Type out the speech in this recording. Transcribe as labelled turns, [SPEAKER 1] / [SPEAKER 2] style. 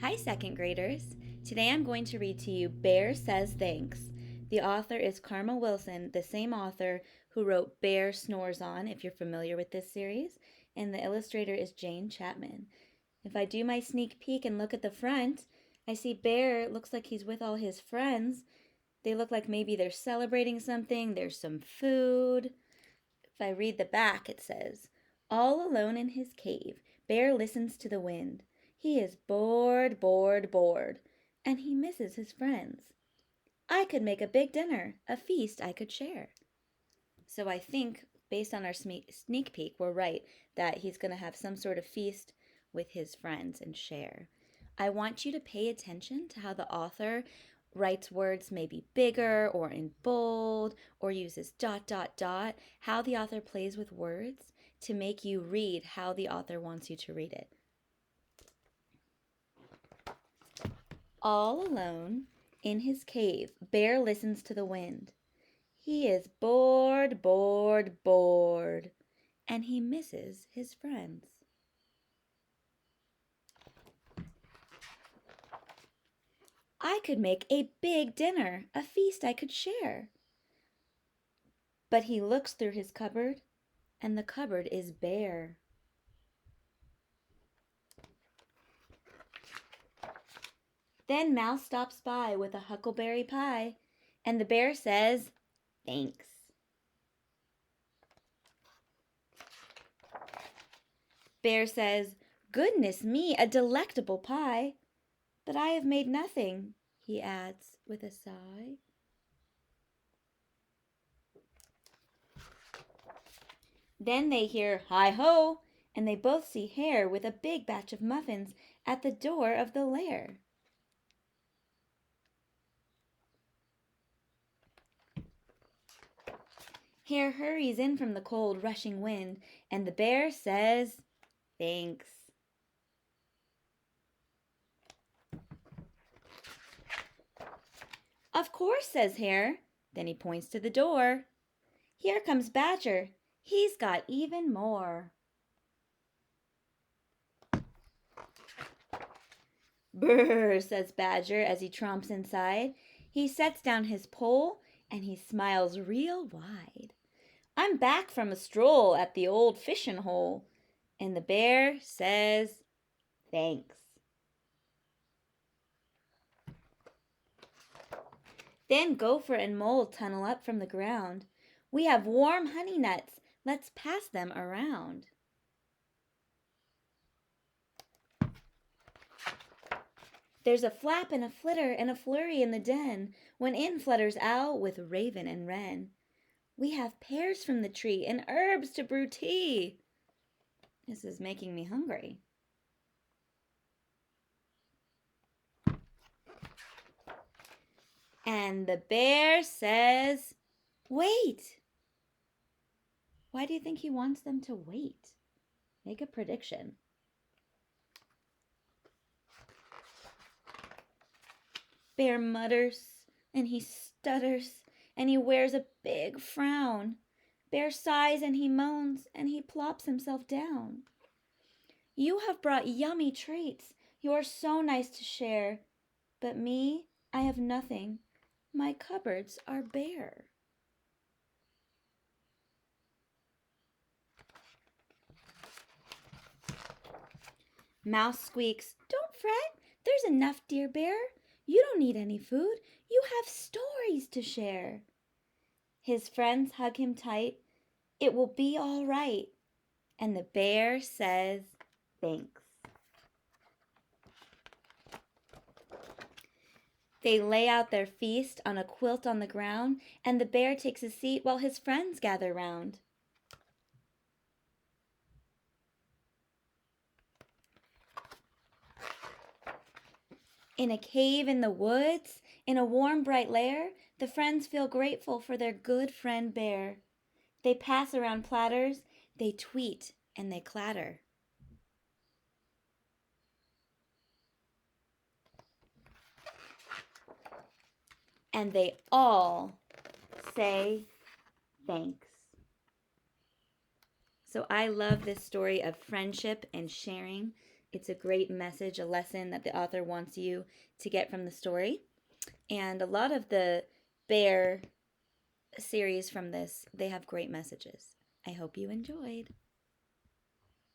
[SPEAKER 1] Hi, second graders. Today I'm going to read to you Bear Says Thanks. The author is Karma Wilson, the same author who wrote Bear Snores On, if you're familiar with this series, and the illustrator is Jane Chapman. If I do my sneak peek and look at the front, I see Bear looks like he's with all his friends. They look like maybe they're celebrating something, there's some food. If I read the back, it says, "All alone in his cave, Bear listens to the wind. He is bored, bored, bored, and he misses his friends. I could make a big dinner, a feast I could share." So I think, based on our sneak peek, we're right that he's going to have some sort of feast with his friends and share. I want you to pay attention to how the author writes words maybe bigger or in bold or uses dot, dot, dot, how the author plays with words to make you read how the author wants you to read it. All alone in his cave, Bear listens to the wind. He is bored, bored, bored, and he misses his friends. I could make a big dinner, a feast I could share. But he looks through his cupboard, and the cupboard is bare. Then Mouse stops by with a huckleberry pie, and the bear says, "Thanks." Bear says, "Goodness me, a delectable pie. But I have made nothing," he adds with a sigh. Then they hear "Hi-ho!" and they both see Hare with a big batch of muffins at the door of the lair. Hare hurries in from the cold, rushing wind, and the bear says, "Thanks." "Of course," says Hare. Then he points to the door. "Here comes Badger. He's got even more." "Brr," says Badger as he tromps inside. He sets down his pole and he smiles real wide. "I'm back from a stroll at the old fishin' hole." And the bear says, "Thanks." Then Gopher and Mole tunnel up from the ground. "We have warm honey nuts. Let's pass them around." There's a flap and a flitter and a flurry in the den, when in flutters Owl with Raven and Wren. "We have pears from the tree and herbs to brew tea." This is making me hungry. And the bear says, "Wait." Why do you think he wants them to wait? Make a prediction. Bear mutters and he stutters and he wears a big frown. Bear sighs and he moans and he plops himself down. "You have brought yummy treats. You are so nice to share. But me, I have nothing. My cupboards are bare." Mouse squeaks, "Don't fret. There's enough, dear bear. You don't need any food. You have stories to share." His friends hug him tight. "It will be all right." And the bear says, "Thanks." They lay out their feast on a quilt on the ground, and the bear takes a seat while his friends gather round. In a cave in the woods, in a warm, bright lair, the friends feel grateful for their good friend Bear. They pass around platters, they tweet, and they clatter. And they all say thanks. So I love this story of friendship and sharing It's a great message, a lesson that the author wants you to get from the story. And a lot of the bear series from this, they have great messages. I hope you enjoyed.